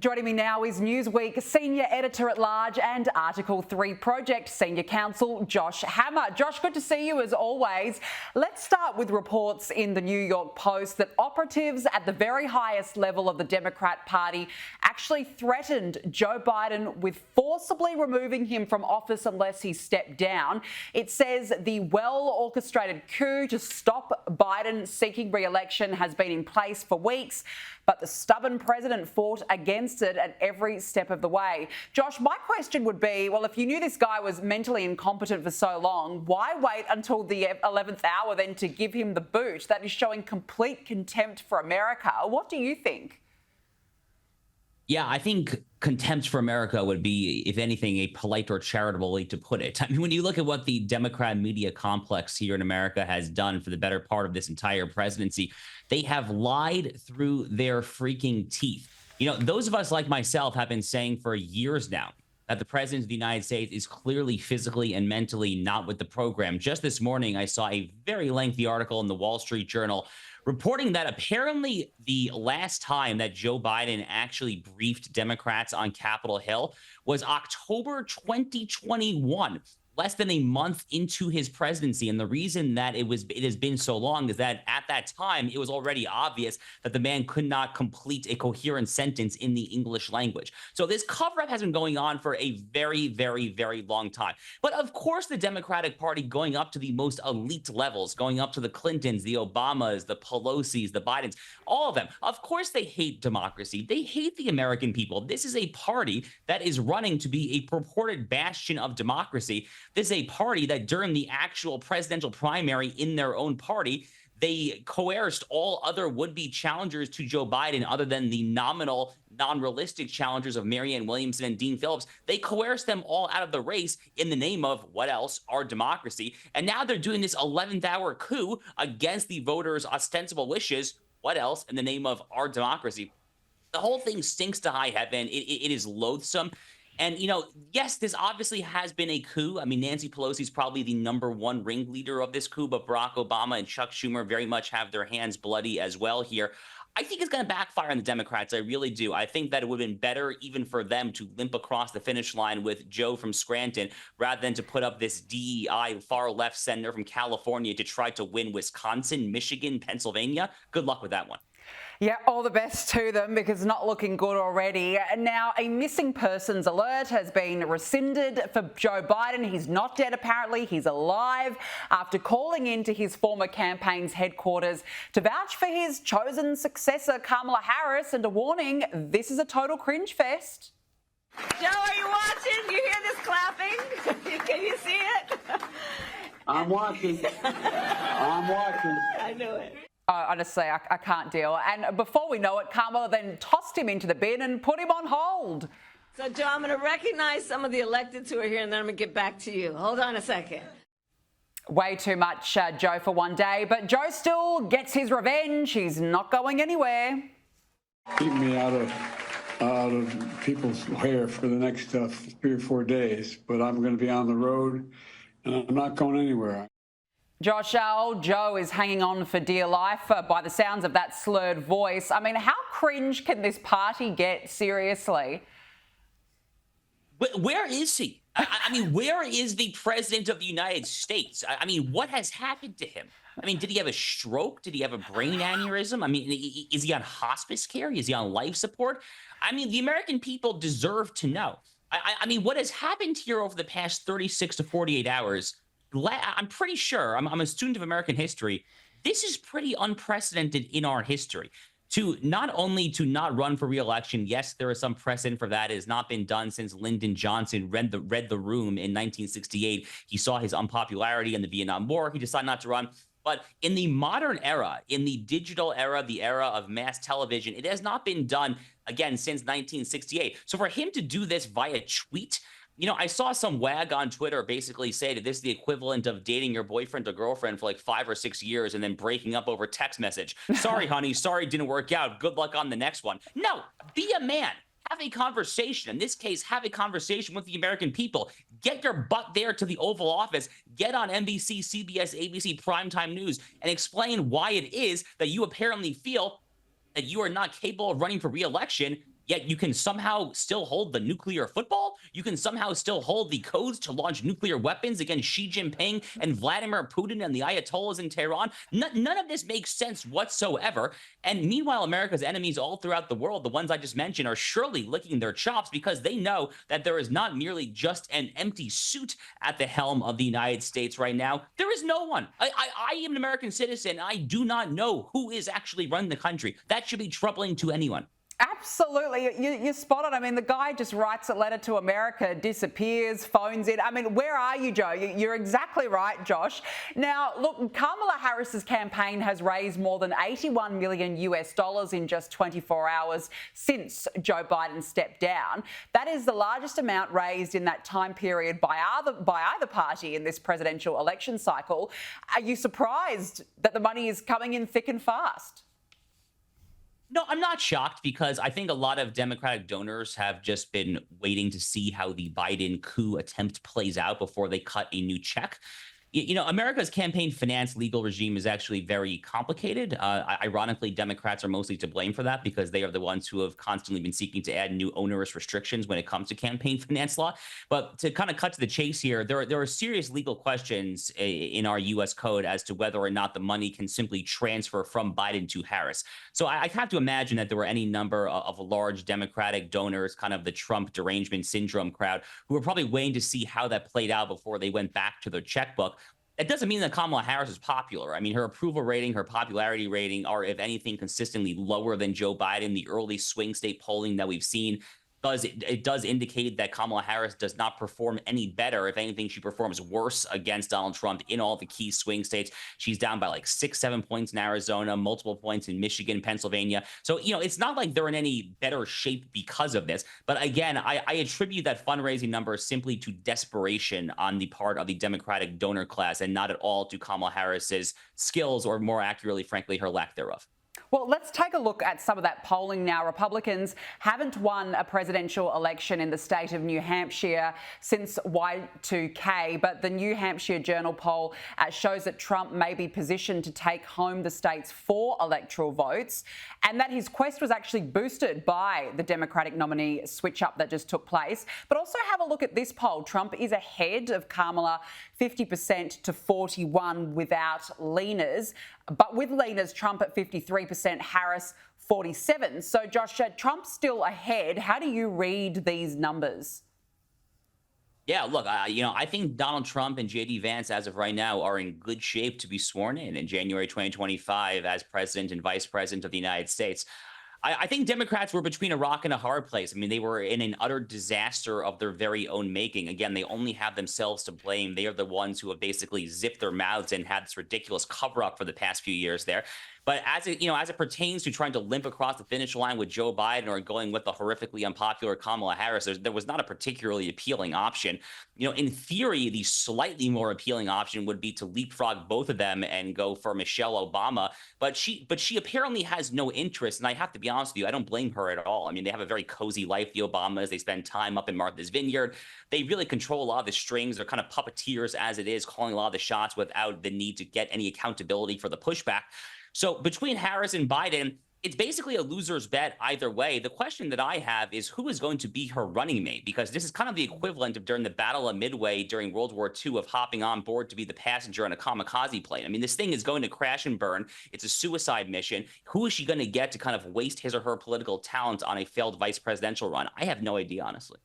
Joining me now is Newsweek Senior Editor-at-Large and Article 3 Project Senior Counsel Josh Hammer. Josh, good to see you as always. Let's start with reports in the New York Post that operatives at the very highest level of the Democrat Party actually threatened Joe Biden with forcibly removing him from office unless he stepped down. It says the well-orchestrated coup to stop Biden seeking re-election has been in place for weeks, but the stubborn president fought against it at every step of the way. Josh, my question would be, well, if you knew this guy was mentally incompetent for so long, why wait until the 11th hour then to give him the boot? That is showing complete contempt for America. What do you think? Yeah, I think contempt for America would be, if anything, a polite or charitable way to put it. I mean, when you look at what the Democrat media complex here in America has done for the better part of this entire presidency, they have lied through their freaking teeth. You know, those of us like myself have been saying for years now that the president of the United States is clearly physically and mentally not with the program. Just this morning, I saw a very lengthy article in the Wall Street Journal reporting that apparently the last time that Joe Biden actually briefed Democrats on Capitol Hill was October 2021. Less than a month into his presidency. And the reason that it has been so long is that at that time, it was already obvious that the man could not complete a coherent sentence in the English language. So this cover-up has been going on for a very, very, very long time. But of course, the Democratic Party going up to the most elite levels, going up to the Clintons, the Obamas, the Pelosi's, the Bidens, all of them, of course, they hate democracy. They hate the American people. This is a party that is running to be a purported bastion of democracy. This is a party that during the actual presidential primary in their own party, they coerced all other would-be challengers to Joe Biden other than the nominal, non-realistic challengers of Marianne Williamson and Dean Phillips. They coerced them all out of the race in the name of, what else, our democracy. And now they're doing this 11th hour coup against the voters' ostensible wishes. What else, in the name of our democracy? The whole thing stinks to high heaven. It is loathsome. And, you know, yes, this obviously has been a coup. I mean, Nancy Pelosi is probably the #1 ringleader of this coup, but Barack Obama and Chuck Schumer very much have their hands bloody as well here. I think it's going to backfire on the Democrats. I really do. I think that it would have been better even for them to limp across the finish line with Joe from Scranton rather than to put up this DEI far left senator from California to try to win Wisconsin, Michigan, Pennsylvania. Good luck with that one. Yeah, all the best to them because it's not looking good already. Now, a missing persons alert has been rescinded for Joe Biden. He's not dead, apparently. He's alive after calling into his former campaign's headquarters to vouch for his chosen successor, Kamala Harris, and a warning, this is a total cringe fest. Joe, are you watching? You hear this clapping? Can you see it? I'm watching. I'm watching. I knew it. Honestly, I can't deal. And before we know it, Kamala then tossed him into the bin and put him on hold. So, Joe, I'm going to recognize some of the electeds who are here, and then I'm going to get back to you. Hold on a second. Way too much, Joe, for one day. But Joe still gets his revenge. He's not going anywhere. Keep me out of people's hair for the next 3 or 4 days. But I'm going to be on the road, and I'm not going anywhere. Josh, old Joe is hanging on for dear life by the sounds of that slurred voice. I mean, how cringe can this party get, seriously? Where is he? I mean, where is the president of the United States? I mean, what has happened to him? I mean, did he have a stroke? Did he have a brain aneurysm? I mean, is he on hospice care? Is he on life support? I mean, the American people deserve to know. I mean, what has happened here over the past 36 to 48 hours, I'm pretty sure, I'm a student of American history, this is pretty unprecedented in our history. To not only to not run for re-election, yes, there is some precedent for that. It has not been done since Lyndon Johnson read the room in 1968. He saw his unpopularity in the Vietnam War. He decided not to run. But in the modern era, in the digital era, the era of mass television, it has not been done, again, since 1968. So for him to do this via tweet, you know, I saw some wag on Twitter basically say that this is the equivalent of dating your boyfriend or girlfriend for like 5 or 6 years and then breaking up over text message. Sorry, honey. Sorry, it didn't work out. Good luck on the next one. No, be a man. Have a conversation. In this case, have a conversation with the American people. Get your butt there to the Oval Office. Get on NBC, CBS, ABC, primetime news and explain why it is that you apparently feel that you are not capable of running for re-election. yet you can somehow still hold the nuclear football. You can somehow still hold the codes to launch nuclear weapons against Xi Jinping and Vladimir Putin and the Ayatollahs in Tehran. None of this makes sense whatsoever. And meanwhile, America's enemies all throughout the world, the ones I just mentioned, are surely licking their chops because they know that there is not merely just an empty suit at the helm of the United States right now. There is no one. I am an American citizen. I do not know who is actually running the country. That should be troubling to anyone. Absolutely. You're spot on. I mean, the guy just writes a letter to America, disappears, phones in. I mean, where are you, Joe? You're exactly right, Josh. Now, look, Kamala Harris's campaign has raised more than $81 million in just 24 hours since Joe Biden stepped down. That is the largest amount raised in that time period by either party in this presidential election cycle. Are you surprised that the money is coming in thick and fast? No, I'm not shocked because I think a lot of Democratic donors have just been waiting to see how the Biden coup attempt plays out before they cut a new check. America's campaign finance legal regime is actually very complicated. Ironically, Democrats are mostly to blame for that because they are the ones who have constantly been seeking to add new onerous restrictions when it comes to campaign finance law. But to kind of cut to the chase here, there are serious legal questions in our U.S. code as to whether or not the money can simply transfer from Biden to Harris. So I have to imagine that there were any number of large Democratic donors, kind of the Trump derangement syndrome crowd, who were probably waiting to see how that played out before they went back to their checkbook. It doesn't mean that Kamala Harris is popular. I mean, her approval rating, her popularity rating are, if anything, consistently lower than Joe Biden. The early swing state polling that we've seen does indicate that Kamala Harris does not perform any better. If anything, she performs worse against Donald Trump in all the key swing states. She's down by like 6-7 points in Arizona, multiple points in Michigan, Pennsylvania. So, it's not like they're in any better shape because of this. But again, I attribute that fundraising number simply to desperation on the part of the Democratic donor class and not at all to Kamala Harris's skills, or more accurately, frankly, her lack thereof. Well, let's take a look at some of that polling now. Republicans haven't won a presidential election in the state of New Hampshire since Y2K, but the New Hampshire Journal poll shows that Trump may be positioned to take home the state's 4 electoral votes, and that his quest was actually boosted by the Democratic nominee switch-up that just took place. But also have a look at this poll. Trump is ahead of Kamala 50% to 41% without leaners. But with leaners, Trump at 53%, Harris 47%. So, Josh, Trump's still ahead. How do you read these numbers? Yeah, look, I think Donald Trump and J.D. Vance, as of right now, are in good shape to be sworn in January 2025 as president and vice president of the United States. I think Democrats were between a rock and a hard place. I mean, they were in an utter disaster of their very own making. Again, they only have themselves to blame. They are the ones who have basically zipped their mouths and had this ridiculous cover-up for the past few years there. But as it pertains to trying to limp across the finish line with Joe Biden or going with the horrifically unpopular Kamala Harris, there was not a particularly appealing option. In theory, the slightly more appealing option would be to leapfrog both of them and go for Michelle Obama. But she apparently has no interest. And I have to be honest with you, I don't blame her at all. I mean, they have a very cozy life, the Obamas. They spend time up in Martha's Vineyard. They really control a lot of the strings. They're kind of puppeteers as it is, calling a lot of the shots without the need to get any accountability for the pushback. So between Harris and Biden, it's basically a loser's bet either way. The question that I have is who is going to be her running mate? Because this is kind of the equivalent of during the Battle of Midway during World War II of hopping on board to be the passenger on a kamikaze plane. I mean, this thing is going to crash and burn. It's a suicide mission. Who is she going to get to kind of waste his or her political talent on a failed vice presidential run? I have no idea, honestly.